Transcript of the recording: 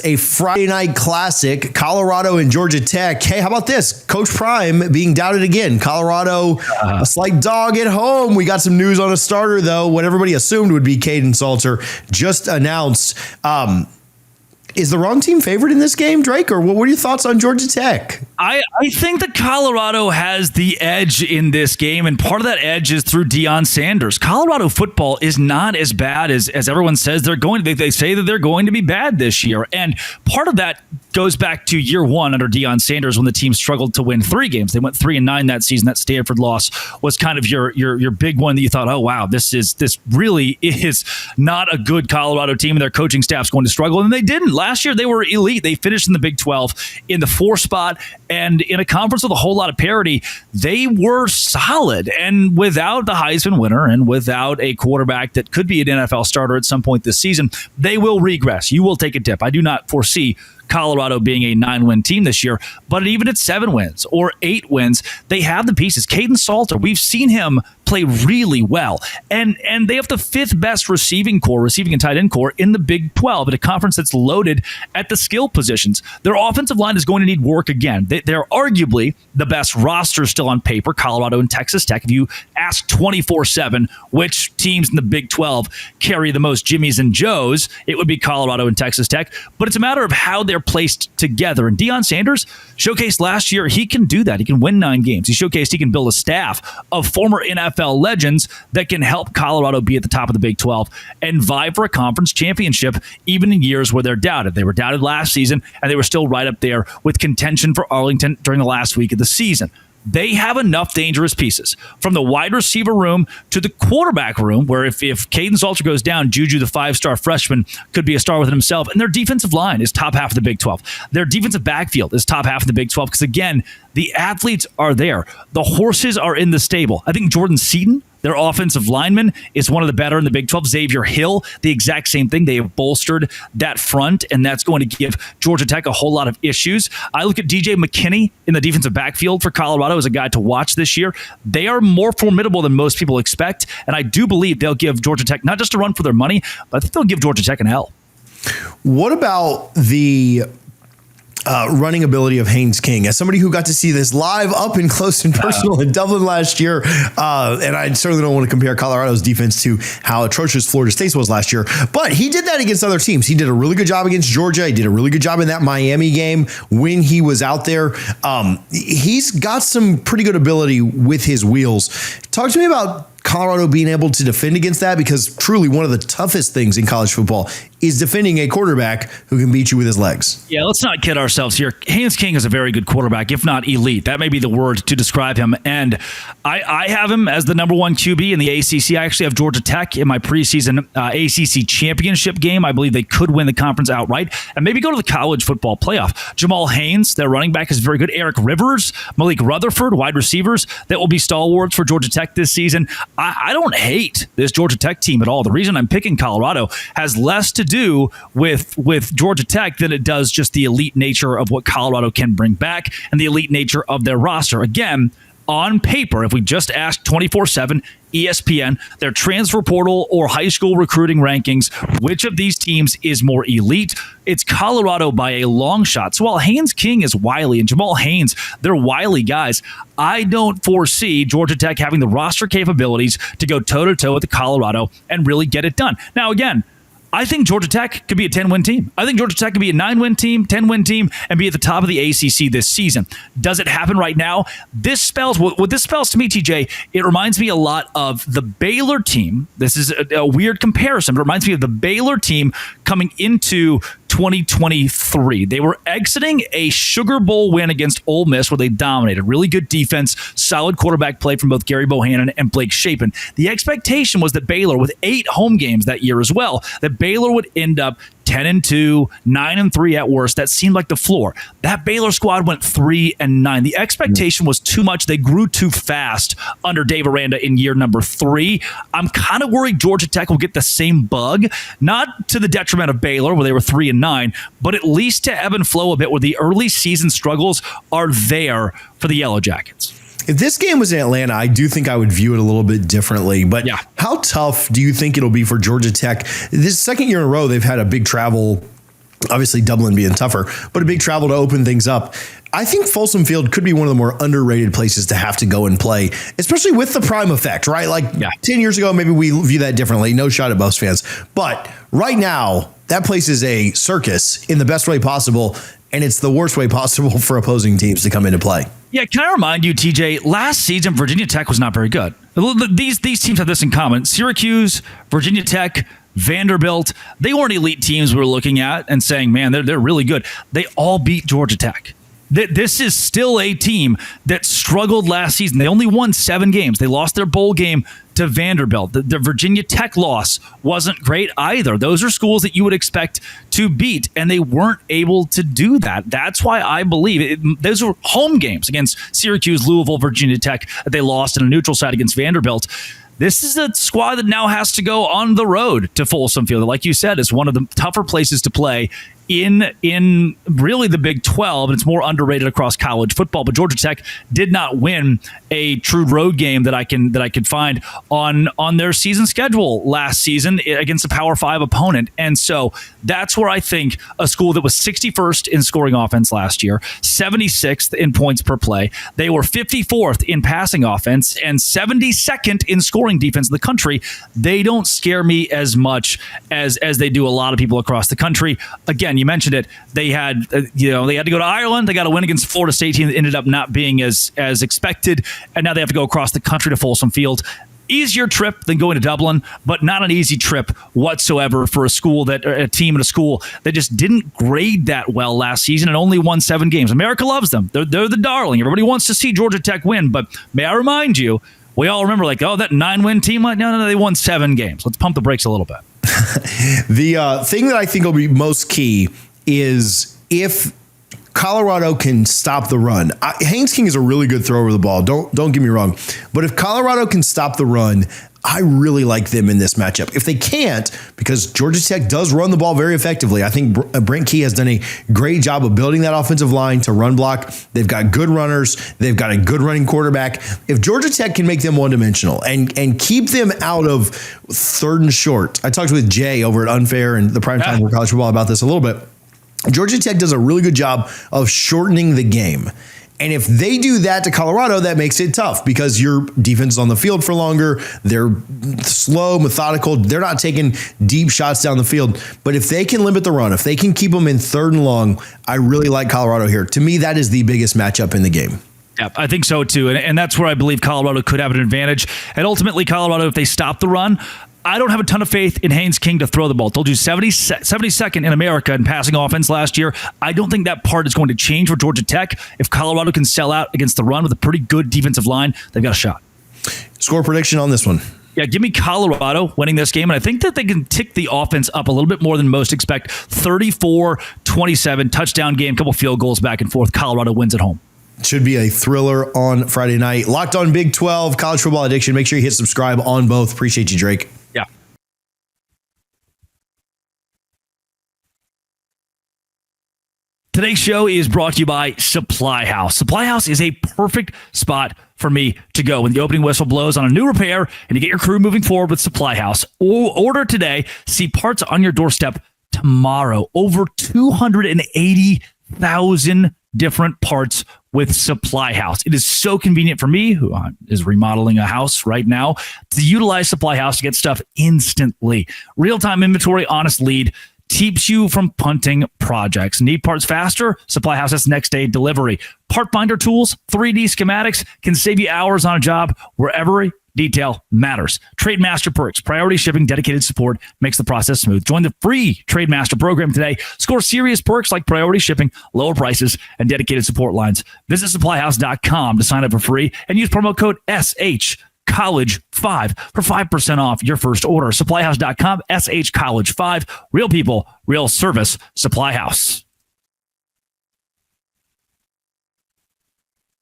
A Friday night classic, Colorado and Georgia Tech. Hey, how about this? Coach Prime being doubted again. Colorado, a slight dog at home. We got some news on a starter, though. What everybody assumed would be Kaidon Salter just announced. Is the wrong team favored in this game, Drake? Or what are your thoughts on Georgia Tech? I think that Colorado has the edge in this game, and part of that edge is through Deion Sanders. Colorado football is not as bad as everyone says they're going to. They say that they're going to be bad this year, and part of that goes back to year one under Deion Sanders when the team struggled to win 3 games. They went 3-9 that season. That Stanford loss was kind of your big one that you thought, oh wow, this really is not a good Colorado team, and their coaching staff's going to struggle, and they didn't. Last year they were elite. They finished in the Big 12 in the 4 spot. And in a conference with a whole lot of parity, they were solid. And without the Heisman winner and without a quarterback that could be an NFL starter at some point this season, they will regress. You will take a dip. I do not foresee Colorado being a 9-win team this year, but even at 7 wins or 8 wins, they have the pieces. Kaidon Salter, we've seen him play really well, and they have the 5th best receiving and tight end core in the Big 12 at a conference that's loaded at the skill positions. Their offensive line is going to need work again. They're arguably the best roster still on paper, Colorado and Texas Tech. If you ask 24/7 which teams in the Big 12 carry the most Jimmies and Joes, it would be Colorado and Texas Tech, but it's a matter of how they're placed together. And Deion Sanders showcased last year he can do that. He can win 9 games. He showcased he can build a staff of former NFL legends that can help Colorado be at the top of the Big 12 and vie for a conference championship even in years where they're doubted. They were doubted last season, and they were still right up there with contention for Arlington during the last week of the season. They have enough dangerous pieces from the wide receiver room to the quarterback room, where if Kaidon Salter goes down, Juju, the 5-star freshman, could be a star within himself. And their defensive line is top half of the Big 12. Their defensive backfield is top half of the Big 12 because, again, the athletes are there. The horses are in the stable. I think Jordan Seaton, their offensive lineman, is one of the better in the Big 12. Xavier Hill, the exact same thing. They have bolstered that front, and that's going to give Georgia Tech a whole lot of issues. I look at DJ McKinney in the defensive backfield for Colorado as a guy to watch this year. They are more formidable than most people expect, and I do believe they'll give Georgia Tech not just a run for their money, but I think they'll give Georgia Tech an L. What about the running ability of Haynes King? As somebody who got to see this live up and close and personal in Dublin last year, and I certainly don't want to compare Colorado's defense to how atrocious Florida State's was last year, but he did that against other teams. He did a really good job against Georgia. He did a really good job in that Miami game when he was out there. He's got some pretty good ability with his wheels. Talk to me about Colorado being able to defend against that, because truly one of the toughest things in college football is defending a quarterback who can beat you with his legs. Yeah, let's not kid ourselves here. Haynes King is a very good quarterback, if not elite. That may be the word to describe him. And I have him as the number 1 QB in the ACC. I actually have Georgia Tech in my preseason ACC championship game. I believe they could win the conference outright and maybe go to the college football playoff. Jamal Haynes, their running back, is very good. Eric Rivers, Malik Rutherford, wide receivers that will be stalwarts for Georgia Tech this season. I don't hate this Georgia Tech team at all. The reason I'm picking Colorado has less to do with Georgia Tech than it does just the elite nature of what Colorado can bring back and the elite nature of their roster. Again, on paper, if we just ask 24/7 ESPN, their transfer portal or high school recruiting rankings, which of these teams is more elite? It's Colorado by a long shot. So while Haynes King is wily and Jamal Haynes, they're wily guys, I don't foresee Georgia Tech having the roster capabilities to go toe-to-toe with the Colorado and really get it done. Now, again, I think Georgia Tech could be a 10-win team. I think Georgia Tech could be a 9-win team, 10-win team, and be at the top of the ACC this season. Does it happen right now? What this spells to me, TJ, it reminds me a lot of the Baylor team. This is a weird comparison, but it reminds me of the Baylor team coming into 2023. They were exiting a Sugar Bowl win against Ole Miss where they dominated. Really good defense, solid quarterback play from both Gary Bohannon and Blake Shapen. The expectation was that Baylor, with 8 home games that year as well, that Baylor would end up 10-2, 9-3 at worst. That seemed like the floor. That Baylor squad went 3-9. The expectation was too much. They grew too fast under Dave Aranda in year number 3. I'm kind of worried Georgia Tech will get the same bug, not to the detriment of Baylor where they were 3-9, but at least to ebb and flow a bit where the early season struggles are there for the Yellow Jackets. If this game was in Atlanta, I do think I would view it a little bit differently. But yeah, how tough do you think it'll be for Georgia Tech? This second year in a row, they've had a big travel Obviously, Dublin being tougher, but a big travel to open things up. I think Folsom Field could be one of the more underrated places to have to go and play, especially with the prime effect, right? 10 years ago, maybe we view that differently. No shot at Buffs fans. But right now, that place is a circus in the best way possible, and it's the worst way possible for opposing teams to come into play. Yeah, can I remind you, TJ, last season, Virginia Tech was not very good. These teams have this in common. Syracuse, Virginia Tech, Vanderbilt, they weren't elite teams we were looking at and saying, man, they're really good. They all beat Georgia Tech. This is still a team that struggled last season. They only won 7 games. They lost their bowl game to Vanderbilt. The Virginia Tech loss wasn't great either. Those are schools that you would expect to beat, and they weren't able to do that. That's why I believe those were home games against Syracuse, Louisville, Virginia Tech that they lost in a neutral site against Vanderbilt. This is a squad that now has to go on the road to Folsom Field. Like you said, it's one of the tougher places to play in really the Big 12, and it's more underrated across college football. But Georgia Tech did not win a true road game that I could find on their season schedule last season against a Power 5 opponent. And so that's where I think a school that was 61st in scoring offense last year, 76th in points per play, they were 54th in passing offense and 72nd in scoring defense in the country. They don't scare me as much as they do a lot of people across the country. Again, you mentioned it. They had they had to go to Ireland. They got a win against Florida State team that ended up not being as expected, and now they have to go across the country to Folsom Field. Easier trip than going to Dublin, but not an easy trip whatsoever for a team at a school that just didn't grade that well last season and only won 7 games. America loves them. They're the darling. Everybody wants to see Georgia Tech win, but may I remind you, we all remember that 9-win team. No, they won 7 games. Let's pump the brakes a little bit. The thing that I think will be most key is if Colorado can stop the run. Haynes King is a really good thrower of the ball. Don't get me wrong. But if Colorado can stop the run, I really like them in this matchup. If they can't, because Georgia Tech does run the ball very effectively, I think Brent Key has done a great job of building that offensive line to run block. They've got good runners. They've got a good running quarterback. If Georgia Tech can make them one-dimensional and keep them out of 3rd and short. I talked with Jay over at Unfair and the Primetime for College Football about this a little bit. Georgia Tech does a really good job of shortening the game. And if they do that to Colorado, that makes it tough because your defense is on the field for longer. They're slow, methodical. They're not taking deep shots down the field. But if they can limit the run, if they can keep them in 3rd and long, I really like Colorado here. To me, that is the biggest matchup in the game. Yeah, I think so too. And that's where I believe Colorado could have an advantage. And ultimately, Colorado, if they stop the run, I don't have a ton of faith in Haynes King to throw the ball. Told you 72nd in America in passing offense last year. I don't think that part is going to change for Georgia Tech. If Colorado can sell out against the run with a pretty good defensive line, they've got a shot. Score prediction on this one. Yeah, give me Colorado winning this game. And I think that they can tick the offense up a little bit more than most expect. 34-27, touchdown game, couple field goals back and forth. Colorado wins at home. Should be a thriller on Friday night. Locked on Big 12, College Football Addiction. Make sure you hit subscribe on both. Appreciate you, Drake. Yeah. Today's show is brought to you by Supply House. Supply House is a perfect spot for me to go when the opening whistle blows on a new repair and you get your crew moving forward with Supply House. Order today. See parts on your doorstep tomorrow. Over 280,000 different parts with Supply House. It is so convenient for me, who is remodeling a house right now, to utilize Supply House to get stuff instantly. Real-time inventory, honest lead, keeps you from punting projects. Need parts faster? Supply House has next day delivery. Part finder tools, 3D schematics can save you hours on a job wherever detail matters. Trademaster perks, priority shipping, dedicated support makes the process smooth. Join the free Trademaster program today. Score serious perks like priority shipping, lower prices, and dedicated support lines. Visit supplyhouse.com to sign up for free and use promo code SHCollege5 for 5% off your first order. Supplyhouse.com, SHCollege5. Real people, real service. Supply House.